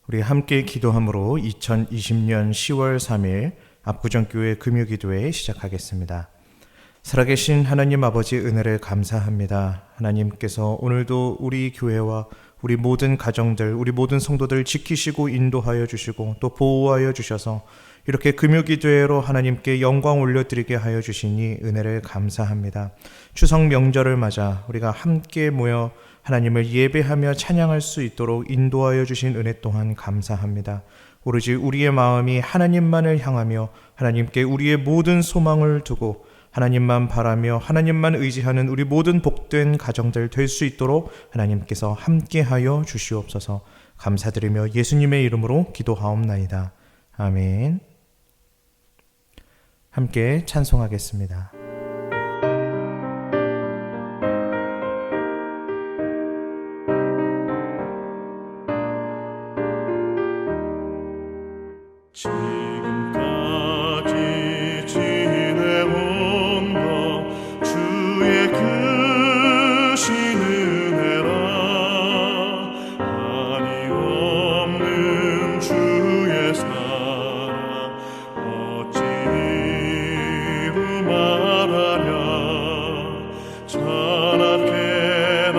우리 함께 기도함으로 2020년 10월 3일 압구정교회 금요기도회 시작하겠습니다. 살아계신 하나님 아버지 은혜를 감사합니다. 하나님께서 오늘도 우리 교회와 우리 모든 가정들, 우리 모든 성도들 지키시고 인도하여 주시고 또 보호하여 주셔서 이렇게 금요기도회로 하나님께 영광 올려드리게 하여 주시니 은혜를 감사합니다. 추석 명절을 맞아 우리가 함께 모여 하나님을 예배하며 찬양할 수 있도록 인도하여 주신 은혜 또한 감사합니다. 오로지 우리의 마음이 하나님만을 향하며 하나님께 우리의 모든 소망을 두고 하나님만 바라며 하나님만 의지하는 우리 모든 복된 가정들 될 수 있도록 하나님께서 함께하여 주시옵소서. 감사드리며 예수님의 이름으로 기도하옵나이다. 아멘. 함께 찬송하겠습니다. 지금까지 지내온 것 주의 크신 은혜라. 한이 없는 주의 사랑 어찌 이루 말하랴. 찬악해나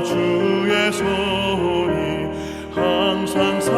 주의 손이 항상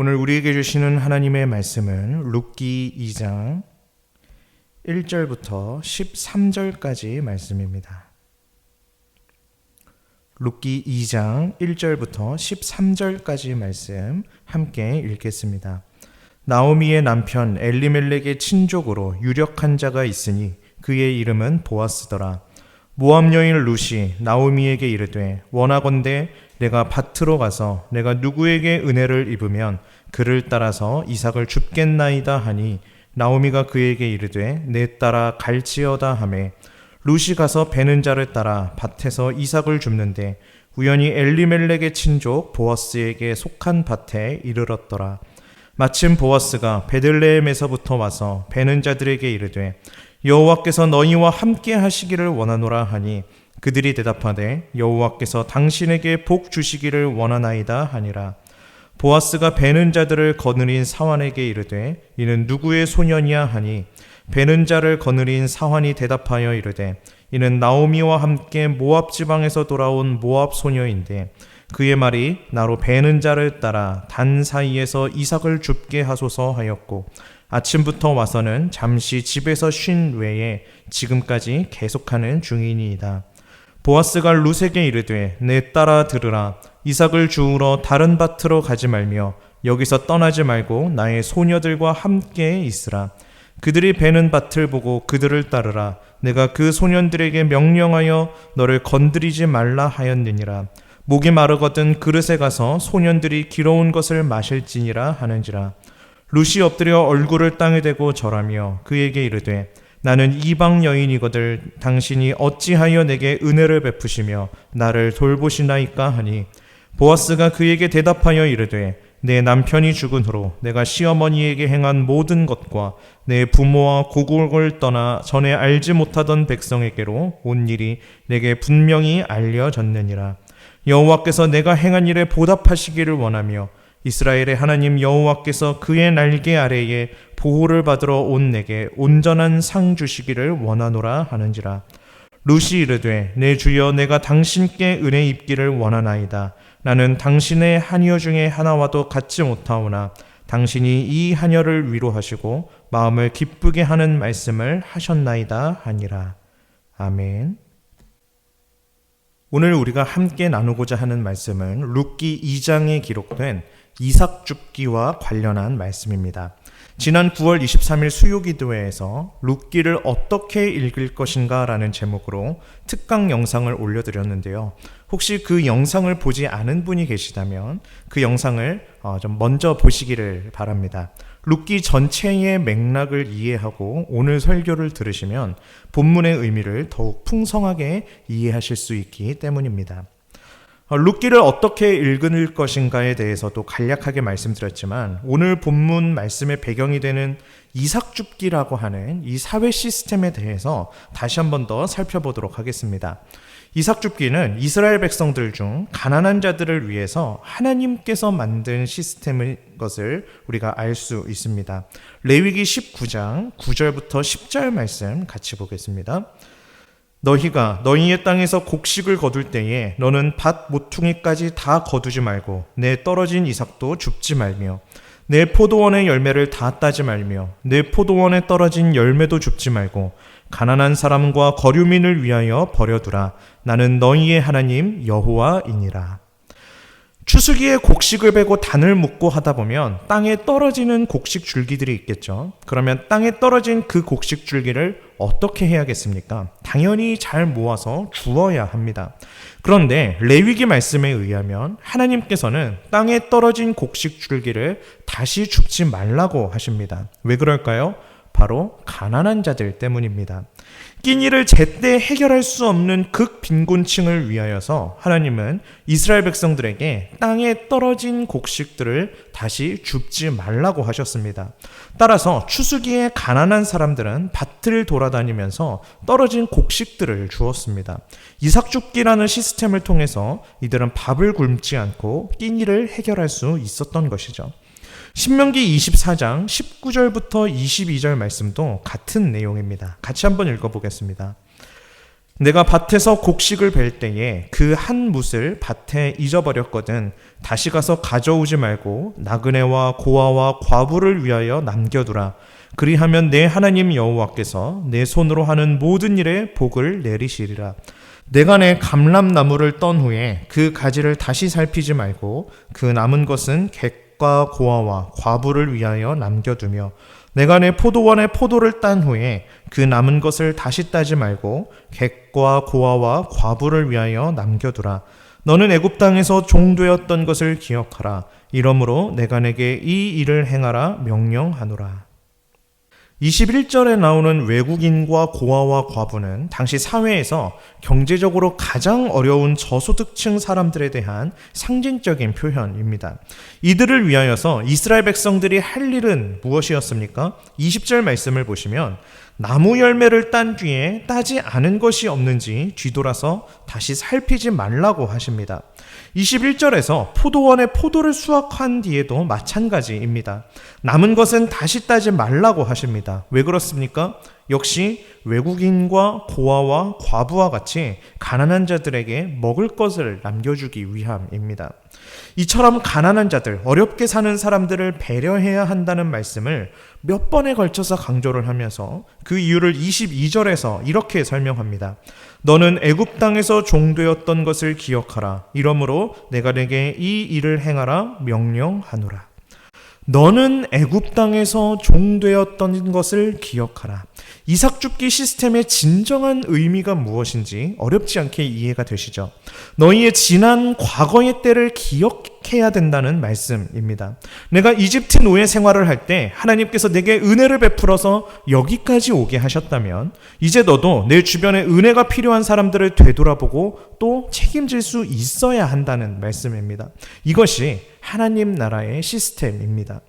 오늘 우리에게 주시는 하나님의 말씀은 룻기 2장 1절부터 13절까지 말씀입니다. 룻기 2장 1절부터 13절까지 말씀 함께 읽겠습니다. 나오미의 남편 엘리멜렉의 친족으로 유력한 자가 있으니 그의 이름은 보아스더라. 모압 여인 룻이 나오미에게 이르되 원하건대 내가 밭으로 가서 내가 누구에게 은혜를 입으면 그를 따라서 이삭을 줍겠나이다 하니 나오미가 그에게 이르되 내 따라 갈지어다 하매 룻이 가서 베는 자를 따라 밭에서 이삭을 줍는데 우연히 엘리멜렉의 친족 보아스에게 속한 밭에 이르렀더라. 마침 보아스가 베들레헴에서부터 와서 베는 자들에게 이르되 여호와께서 너희와 함께 하시기를 원하노라 하니 그들이 대답하되 여호와께서 당신에게 복 주시기를 원하나이다 하니라. 보아스가 베는 자들을 거느린 사환에게 이르되 이는 누구의 소년이야 하니 베는 자를 거느린 사환이 대답하여 이르되 이는 나오미와 함께 모압 지방에서 돌아온 모압 소녀인데 그의 말이 나로 베는 자를 따라 단 사이에서 이삭을 줍게 하소서 하였고 아침부터 와서는 잠시 집에서 쉰 외에 지금까지 계속하는 중이니이다. 보아스가 룻에게 이르되 내 딸아 들으라. 이삭을 주우러 다른 밭으로 가지 말며 여기서 떠나지 말고 나의 소녀들과 함께 있으라. 그들이 베는 밭을 보고 그들을 따르라. 내가 그 소년들에게 명령하여 너를 건드리지 말라 하였느니라. 목이 마르거든 그릇에 가서 소년들이 기러운 것을 마실지니라 하는지라. 룻이 엎드려 얼굴을 땅에 대고 절하며 그에게 이르되 나는 이방 여인이거늘 당신이 어찌하여 내게 은혜를 베푸시며 나를 돌보시나이까 하니 보아스가 그에게 대답하여 이르되 내 남편이 죽은 후로 내가 시어머니에게 행한 모든 것과 내 부모와 고국을 떠나 전에 알지 못하던 백성에게로 온 일이 내게 분명히 알려졌느니라. 여호와께서 내가 행한 일에 보답하시기를 원하며 이스라엘의 하나님 여호와께서 그의 날개 아래에 보호를 받으러 온 내게 온전한 상 주시기를 원하노라 하는지라. 룻이 이르되 내 주여 내가 당신께 은혜 입기를 원하나이다. 나는 당신의 하녀 중에 하나와도 같지 못하오나 당신이 이 하녀를 위로하시고 마음을 기쁘게 하는 말씀을 하셨나이다 하니라. 아멘. 오늘 우리가 함께 나누고자 하는 말씀은 룻기 2장에 기록된 이삭 줍기와 관련한 말씀입니다. 지난 9월 23일 수요기도회에서 룻기를 어떻게 읽을 것인가 라는 제목으로 특강 영상을 올려드렸는데요. 혹시 그 영상을 보지 않은 분이 계시다면 그 영상을 좀 먼저 보시기를 바랍니다. 룻기 전체의 맥락을 이해하고 오늘 설교를 들으시면 본문의 의미를 더욱 풍성하게 이해하실 수 있기 때문입니다. 룻기를 어떻게 읽을 것인가에 대해서도 간략하게 말씀드렸지만 오늘 본문 말씀의 배경이 되는 이삭 줍기라고 하는 이 사회 시스템에 대해서 다시 한 번 더 살펴보도록 하겠습니다. 이삭 줍기는 이스라엘 백성들 중 가난한 자들을 위해서 하나님께서 만든 시스템인 것을 우리가 알 수 있습니다. 레위기 19장 9절부터 10절 말씀 같이 보겠습니다. 너희가 너희의 땅에서 곡식을 거둘 때에 너는 밭 모퉁이까지 다 거두지 말고 내 떨어진 이삭도 줍지 말며 내 포도원의 열매를 다 따지 말며 내 포도원에 떨어진 열매도 줍지 말고 가난한 사람과 거류민을 위하여 버려두라. 나는 너희의 하나님 여호와이니라. 추수기에 곡식을 베고 단을 묶고 하다 보면 땅에 떨어지는 곡식 줄기들이 있겠죠. 그러면 땅에 떨어진 그 곡식 줄기를 어떻게 해야겠습니까? 당연히 잘 모아서 주어야 합니다. 그런데 레위기 말씀에 의하면 하나님께서는 땅에 떨어진 곡식 줄기를 다시 줍지 말라고 하십니다. 왜 그럴까요? 바로 가난한 자들 때문입니다. 끼니를 제때 해결할 수 없는 극빈곤층을 위하여서 하나님은 이스라엘 백성들에게 땅에 떨어진 곡식들을 다시 줍지 말라고 하셨습니다. 따라서 추수기에 가난한 사람들은 밭을 돌아다니면서 떨어진 곡식들을 주었습니다. 이삭 줍기라는 시스템을 통해서 이들은 밥을 굶지 않고 끼니를 해결할 수 있었던 것이죠. 신명기 24장 19절부터 22절 말씀도 같은 내용입니다. 같이 한번 읽어보겠습니다. 내가 밭에서 곡식을 벨 때에 그 한 뭇을 밭에 잊어버렸거든 다시 가서 가져오지 말고 나그네와 고아와 과부를 위하여 남겨두라. 그리하면 내 하나님 여호와께서 내 손으로 하는 모든 일에 복을 내리시리라. 내가 내 감람나무를 떤 후에 그 가지를 다시 살피지 말고 그 남은 것은 객과 고아와 과부를 위하여 남겨두며 내가 내 포도원의 포도를 딴 후에 그 남은 것을 다시 따지 말고 객과 고아와 과부를 위하여 남겨두라. 너는 애굽 땅에서 종되었던 것을 기억하라. 이러므로 내가 내게 이 일을 행하라 명령하노라. 21절에 나오는 외국인과 고아와 과부는 당시 사회에서 경제적으로 가장 어려운 저소득층 사람들에 대한 상징적인 표현입니다. 이들을 위하여서 이스라엘 백성들이 할 일은 무엇이었습니까? 20절 말씀을 보시면 나무 열매를 딴 뒤에 따지 않은 것이 없는지 뒤돌아서 다시 살피지 말라고 하십니다. 21절에서 포도원의 포도를 수확한 뒤에도 마찬가지입니다. 남은 것은 다시 따지 말라고 하십니다. 왜 그렇습니까? 역시 외국인과 고아와 과부와 같이 가난한 자들에게 먹을 것을 남겨주기 위함입니다. 이처럼 가난한 자들, 어렵게 사는 사람들을 배려해야 한다는 말씀을 몇 번에 걸쳐서 강조를 하면서 그 이유를 22절에서 이렇게 설명합니다. 너는 애굽 땅에서 종되었던 것을 기억하라. 이러므로 내가 내게 이 일을 행하라 명령하노라. 너는 애굽 땅에서 종되었던 것을 기억하라. 이삭 줍기 시스템의 진정한 의미가 무엇인지 어렵지 않게 이해가 되시죠? 너희의 지난 과거의 때를 기억해야 된다는 말씀입니다. 내가 이집트 노예 생활을 할 때 하나님께서 내게 은혜를 베풀어서 여기까지 오게 하셨다면 이제 너도 내 주변에 은혜가 필요한 사람들을 되돌아보고 또 책임질 수 있어야 한다는 말씀입니다. 이것이 하나님 나라의 시스템입니다.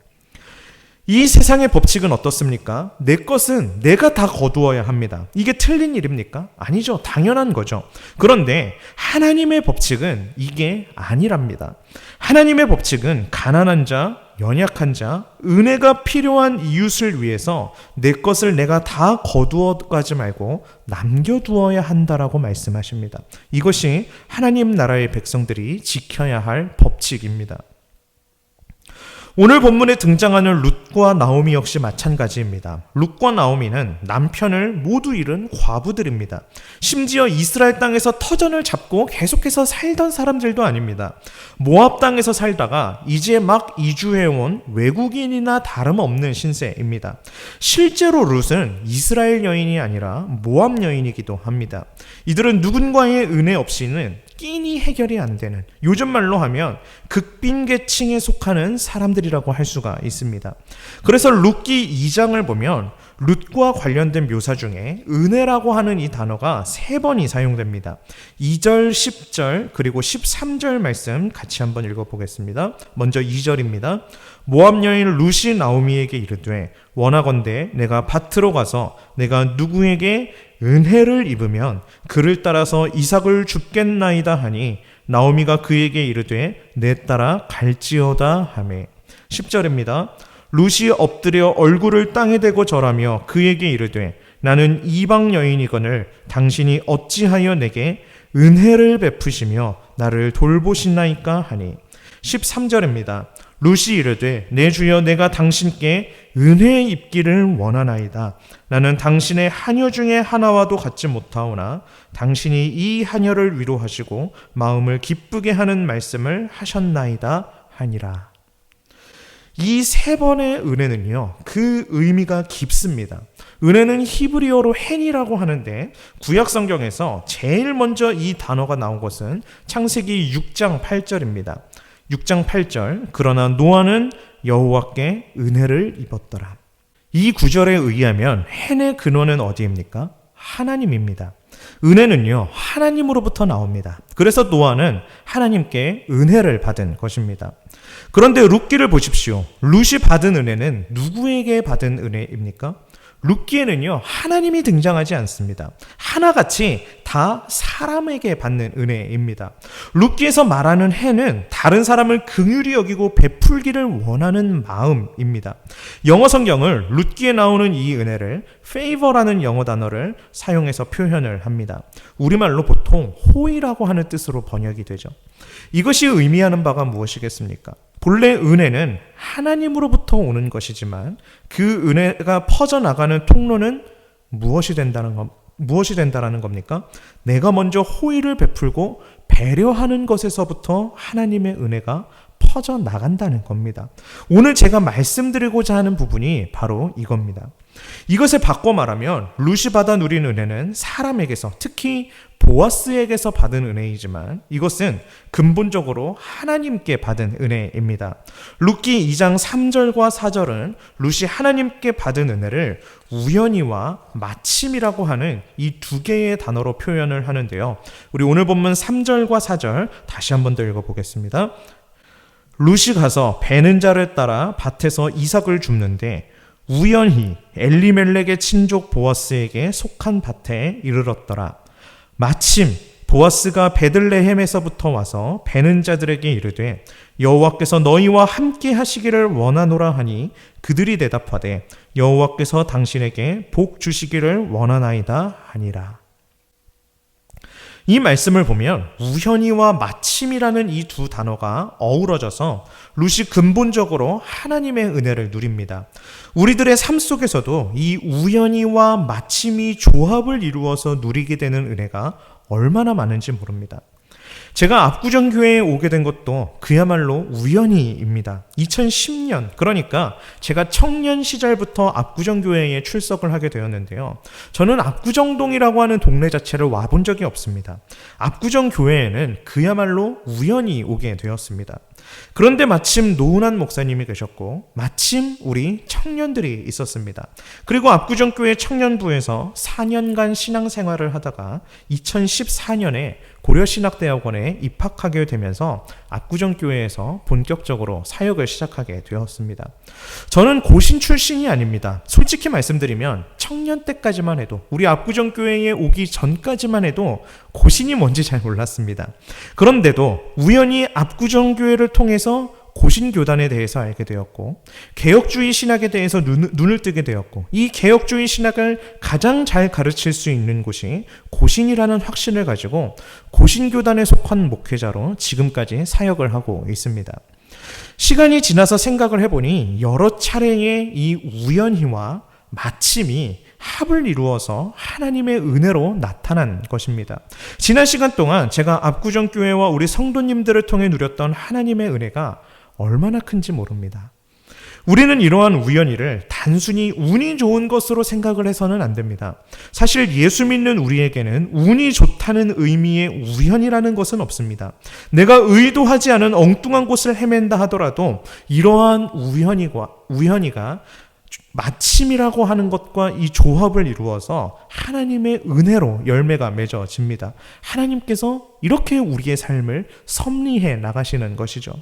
이 세상의 법칙은 어떻습니까? 내 것은 내가 다 거두어야 합니다. 이게 틀린 일입니까? 아니죠. 당연한 거죠. 그런데 하나님의 법칙은 이게 아니랍니다. 하나님의 법칙은 가난한 자, 연약한 자, 은혜가 필요한 이웃을 위해서 내 것을 내가 다 거두어 가지 말고 남겨두어야 한다라고 말씀하십니다. 이것이 하나님 나라의 백성들이 지켜야 할 법칙입니다. 오늘 본문에 등장하는 룻과 나오미 역시 마찬가지입니다. 룻과 나오미는 남편을 모두 잃은 과부들입니다. 심지어 이스라엘 땅에서 터전을 잡고 계속해서 살던 사람들도 아닙니다. 모압 땅에서 살다가 이제 막 이주해온 외국인이나 다름없는 신세입니다. 실제로 룻은 이스라엘 여인이 아니라 모압 여인이기도 합니다. 이들은 누군가의 은혜 없이는 끼니 해결이 안 되는, 요즘 말로 하면 극빈계층에 속하는 사람들이라고 할 수가 있습니다. 그래서 룻기 2장을 보면 룻과 관련된 묘사 중에 은혜라고 하는 이 단어가 3번이 사용됩니다. 2절, 10절, 그리고 13절 말씀 같이 한번 읽어보겠습니다. 먼저 2절입니다. 모압 여인 룻이 나오미에게 이르되 원하건대 내가 밭으로 가서 내가 누구에게 은혜를 입으면 그를 따라서 이삭을 줍겠나이다 하니 나오미가 그에게 이르되 내 따라 갈지어다 하매. 10절입니다. 룻이 엎드려 얼굴을 땅에 대고 절하며 그에게 이르되 나는 이방 여인이거늘 당신이 어찌하여 내게 은혜를 베푸시며 나를 돌보시나이까 하니. 13절입니다. 룻이 이르되 내 주여 내가 당신께 은혜 입기를 원하나이다. 나는 당신의 하녀 중에 하나와도 같지 못하오나 당신이 이 하녀를 위로하시고 마음을 기쁘게 하는 말씀을 하셨나이다 하니라. 이 3번의 은혜는요, 그 의미가 깊습니다. 은혜는 히브리어로 헨이라고 하는데 구약 성경에서 제일 먼저 이 단어가 나온 것은 창세기 6장 8절입니다. 6장 8절, 그러나 노아는 여호와께 은혜를 입었더라. 이 구절에 의하면 헨의 근원은 어디입니까? 하나님입니다. 은혜는요, 하나님으로부터 나옵니다. 그래서 노아는 하나님께 은혜를 받은 것입니다. 그런데 룻기를 보십시오. 룻이 받은 은혜는 누구에게 받은 은혜입니까? 룻기에는요, 하나님이 등장하지 않습니다. 하나같이 다 사람에게 받는 은혜입니다. 룻기에서 말하는 해는 다른 사람을 긍휼히 여기고 베풀기를 원하는 마음입니다. 영어 성경을 룻기에 나오는 이 은혜를 favor라는 영어 단어를 사용해서 표현을 합니다. 우리말로 보통 호의라고 하는 뜻으로 번역이 되죠. 이것이 의미하는 바가 무엇이겠습니까? 본래 은혜는 하나님으로부터 오는 것이지만 그 은혜가 퍼져나가는 통로는 무엇이 된다라는 겁니까? 내가 먼저 호의를 베풀고 배려하는 것에서부터 하나님의 은혜가 퍼져나간다는 겁니다. 오늘 제가 말씀드리고자 하는 부분이 바로 이겁니다. 이것을 바꿔 말하면 룻이 받아 누린 은혜는 사람에게서, 특히 보아스에게서 받은 은혜이지만 이것은 근본적으로 하나님께 받은 은혜입니다. 룻기 2장 3절과 4절은 룻이 하나님께 받은 은혜를 우연히와 마침이라고 하는 이 2개의 단어로 표현을 하는데요. 우리 오늘 본문 3절과 4절 다시 한번 더 읽어보겠습니다. 룻이 가서 베는 자를 따라 밭에서 이삭을 줍는데 우연히 엘리멜렉의 친족 보아스에게 속한 밭에 이르렀더라. 마침 보아스가 베들레헴에서부터 와서 베는 자들에게 이르되 여호와께서 너희와 함께 하시기를 원하노라 하니 그들이 대답하되 여호와께서 당신에게 복 주시기를 원하나이다 하니라. 이 말씀을 보면 우연히와 마침이라는 이 두 단어가 어우러져서 룻이 근본적으로 하나님의 은혜를 누립니다. 우리들의 삶 속에서도 이 우연히와 마침이 조합을 이루어서 누리게 되는 은혜가 얼마나 많은지 모릅니다. 제가 압구정교회에 오게 된 것도 그야말로 우연히입니다. 2010년, 그러니까 제가 청년 시절부터 압구정교회에 출석을 하게 되었는데요. 저는 압구정동이라고 하는 동네 자체를 와본 적이 없습니다. 압구정교회에는 그야말로 우연히 오게 되었습니다. 그런데 마침 노은한 목사님이 계셨고 마침 우리 청년들이 있었습니다. 그리고 압구정교회 청년부에서 4년간 신앙생활을 하다가 2014년에 고려신학대학원에 입학하게 되면서 압구정교회에서 본격적으로 사역을 시작하게 되었습니다. 저는 고신 출신이 아닙니다. 솔직히 말씀드리면 청년 때까지만 해도, 우리 압구정교회에 오기 전까지만 해도 고신이 뭔지 잘 몰랐습니다. 그런데도 우연히 압구정교회를 통해서 고신교단에 대해서 알게 되었고 개혁주의 신학에 대해서 눈을 뜨게 되었고, 이 개혁주의 신학을 가장 잘 가르칠 수 있는 곳이 고신이라는 확신을 가지고 고신교단에 속한 목회자로 지금까지 사역을 하고 있습니다. 시간이 지나서 생각을 해보니 여러 차례의 이 우연히와 마침이 합을 이루어서 하나님의 은혜로 나타난 것입니다. 지난 시간 동안 제가 압구정교회와 우리 성도님들을 통해 누렸던 하나님의 은혜가 얼마나 큰지 모릅니다. 우리는 이러한 우연히를 단순히 운이 좋은 것으로 생각을 해서는 안 됩니다. 사실 예수 믿는 우리에게는 운이 좋다는 의미의 우연이라는 것은 없습니다. 내가 의도하지 않은 엉뚱한 곳을 헤맨다 하더라도 이러한 우연히가 마침이라고 하는 것과 이 조합을 이루어서 하나님의 은혜로 열매가 맺어집니다. 하나님께서 이렇게 우리의 삶을 섭리해 나가시는 것이죠.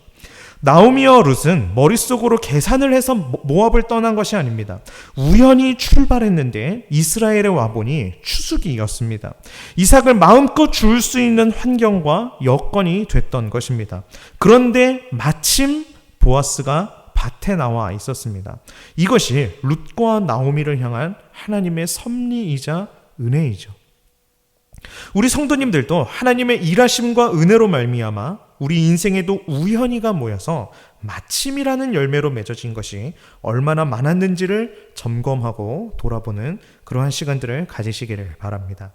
나오미와 룻은 머릿속으로 계산을 해서 모압을 떠난 것이 아닙니다. 우연히 출발했는데 이스라엘에 와보니 추수기였습니다. 이삭을 마음껏 줄 수 있는 환경과 여건이 됐던 것입니다. 그런데 마침 보아스가 밭에 나와 있었습니다. 이것이 룻과 나오미를 향한 하나님의 섭리이자 은혜이죠. 우리 성도님들도 하나님의 일하심과 은혜로 말미암아 우리 인생에도 우연히가 모여서 마침이라는 열매로 맺어진 것이 얼마나 많았는지를 점검하고 돌아보는 그러한 시간들을 가지시기를 바랍니다.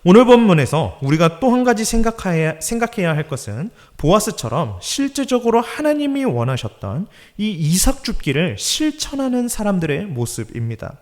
오늘 본문에서 우리가 또 한 가지 생각해야 할 것은 보아스처럼 실제적으로 하나님이 원하셨던 이 이삭 줍기를 실천하는 사람들의 모습입니다.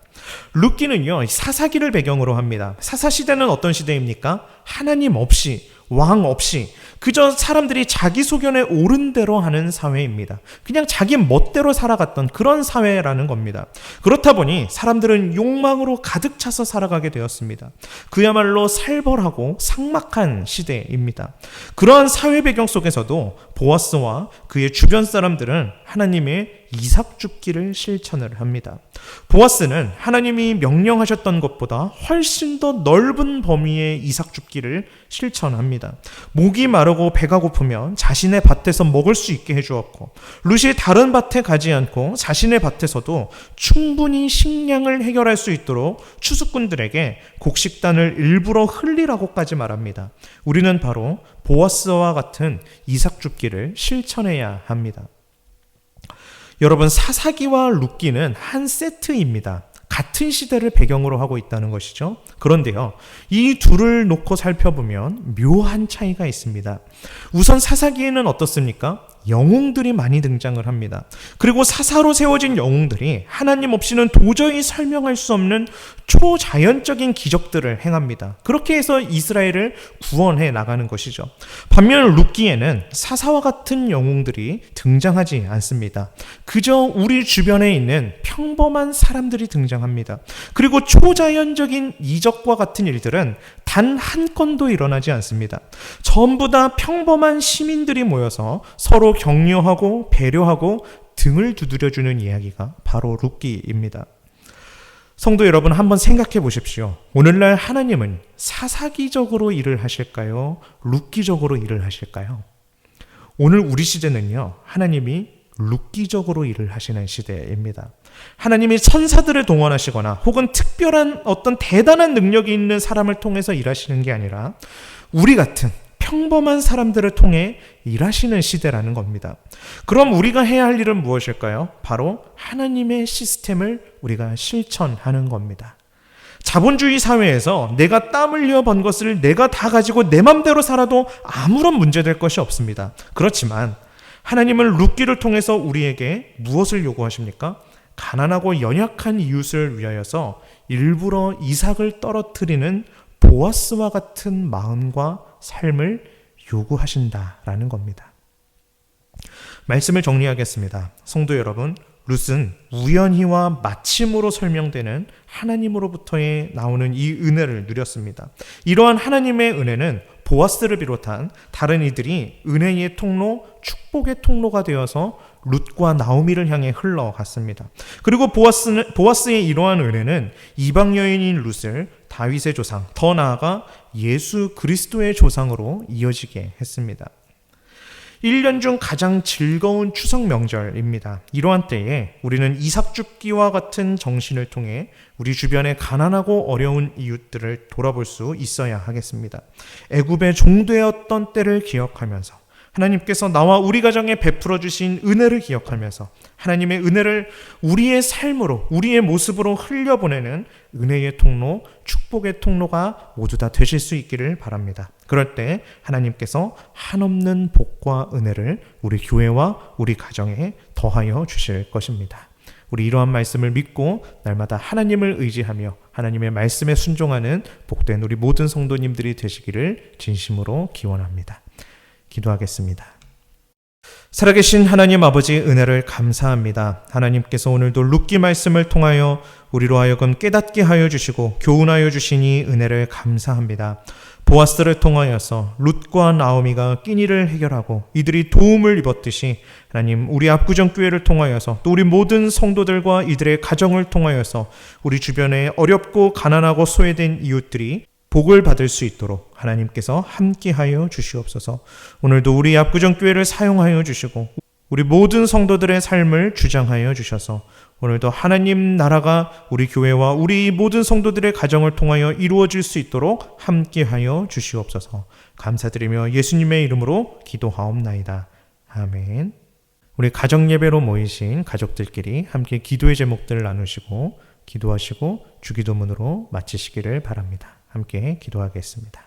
룻기는요, 사사기를 배경으로 합니다. 사사시대는 어떤 시대입니까? 하나님 없이, 왕 없이 그저 사람들이 자기 소견에 옳은 대로 하는 사회입니다. 그냥 자기 멋대로 살아갔던 그런 사회라는 겁니다. 그렇다 보니 사람들은 욕망으로 가득 차서 살아가게 되었습니다. 그야말로 살벌하고 삭막한 시대입니다. 그러한 사회 배경 속에서도 보아스와 그의 주변 사람들은 하나님의 이삭 줍기를 실천을 합니다. 보아스는 하나님이 명령하셨던 것보다 훨씬 더 넓은 범위의 이삭 줍기를 실천합니다. 목이 마르고 배가 고프면 자신의 밭에서 먹을 수 있게 해주었고, 룻이 다른 밭에 가지 않고 자신의 밭에서도 충분히 식량을 해결할 수 있도록 추수꾼들에게 곡식단을 일부러 흘리라고까지 말합니다. 우리는 바로 보아스와 같은 이삭 줍기를 실천해야 합니다. 여러분, 사사기와 룻기는 한 세트입니다. 같은 시대를 배경으로 하고 있다는 것이죠. 그런데요, 이 둘을 놓고 살펴보면 묘한 차이가 있습니다. 우선 사사기에는 어떻습니까? 영웅들이 많이 등장을 합니다. 그리고 사사로 세워진 영웅들이 하나님 없이는 도저히 설명할 수 없는 초자연적인 기적들을 행합니다. 그렇게 해서 이스라엘을 구원해 나가는 것이죠. 반면 룻기에는 사사와 같은 영웅들이 등장하지 않습니다. 그저 우리 주변에 있는 평범한 사람들이 등장합니다. 그리고 초자연적인 이적과 같은 일들은 단 한 건도 일어나지 않습니다. 전부 다 평범한 시민들이 모여서 서로 격려하고 배려하고 등을 두드려주는 이야기가 바로 룻기입니다. 성도 여러분, 한번 생각해 보십시오. 오늘날 하나님은 사사기적으로 일을 하실까요? 룻기적으로 일을 하실까요? 오늘 우리 시대는요, 하나님이 룻기적으로 일을 하시는 시대입니다. 하나님이 천사들을 동원하시거나 혹은 특별한 어떤 대단한 능력이 있는 사람을 통해서 일하시는 게 아니라 우리 같은 평범한 사람들을 통해 일하시는 시대라는 겁니다. 그럼 우리가 해야 할 일은 무엇일까요? 바로 하나님의 시스템을 우리가 실천하는 겁니다. 자본주의 사회에서 내가 땀 흘려 번 것을 내가 다 가지고 내 맘대로 살아도 아무런 문제될 것이 없습니다. 그렇지만 하나님은 룻기를 통해서 우리에게 무엇을 요구하십니까? 가난하고 연약한 이웃을 위하여서 일부러 이삭을 떨어뜨리는 보아스와 같은 마음과 삶을 요구하신다라는 겁니다. 말씀을 정리하겠습니다. 성도 여러분, 룻은 우연히와 마침으로 설명되는 하나님으로부터의 나오는 이 은혜를 누렸습니다. 이러한 하나님의 은혜는 보아스를 비롯한 다른 이들이 은혜의 통로, 축복의 통로가 되어서 룻과 나오미를 향해 흘러갔습니다. 그리고 보아스의 이러한 은혜는 이방 여인인 룻을 다윗의 조상, 더 나아가 예수 그리스도의 조상으로 이어지게 했습니다. 1년 중 가장 즐거운 추석 명절입니다. 이러한 때에 우리는 이삭줍기와 같은 정신을 통해 우리 주변의 가난하고 어려운 이웃들을 돌아볼 수 있어야 하겠습니다. 애굽의 종되었던 때를 기억하면서 하나님께서 나와 우리 가정에 베풀어 주신 은혜를 기억하면서 하나님의 은혜를 우리의 삶으로, 우리의 모습으로 흘려보내는 은혜의 통로, 축복의 통로가 모두 다 되실 수 있기를 바랍니다. 그럴 때 하나님께서 한없는 복과 은혜를 우리 교회와 우리 가정에 더하여 주실 것입니다. 우리 이러한 말씀을 믿고 날마다 하나님을 의지하며 하나님의 말씀에 순종하는 복된 우리 모든 성도님들이 되시기를 진심으로 기원합니다. 기도하겠습니다. 살아계신 하나님 아버지, 은혜를 감사합니다. 하나님께서 오늘도 룻기 말씀을 통하여 우리로 하여금 깨닫게 하여 주시고 교훈하여 주시니 은혜를 감사합니다. 보아스를 통하여서 룻과 나오미가 끼니를 해결하고 이들이 도움을 입었듯이 하나님, 우리 압구정교회를 통하여서 또 우리 모든 성도들과 이들의 가정을 통하여서 우리 주변에 어렵고 가난하고 소외된 이웃들이 복을 받을 수 있도록 하나님께서 함께하여 주시옵소서. 오늘도 우리 압구정교회를 사용하여 주시고 우리 모든 성도들의 삶을 주장하여 주셔서 오늘도 하나님 나라가 우리 교회와 우리 모든 성도들의 가정을 통하여 이루어질 수 있도록 함께하여 주시옵소서. 감사드리며 예수님의 이름으로 기도하옵나이다. 아멘. 우리 가정예배로 모이신 가족들끼리 함께 기도의 제목들을 나누시고 기도하시고 주기도문으로 마치시기를 바랍니다. 함께 기도하겠습니다.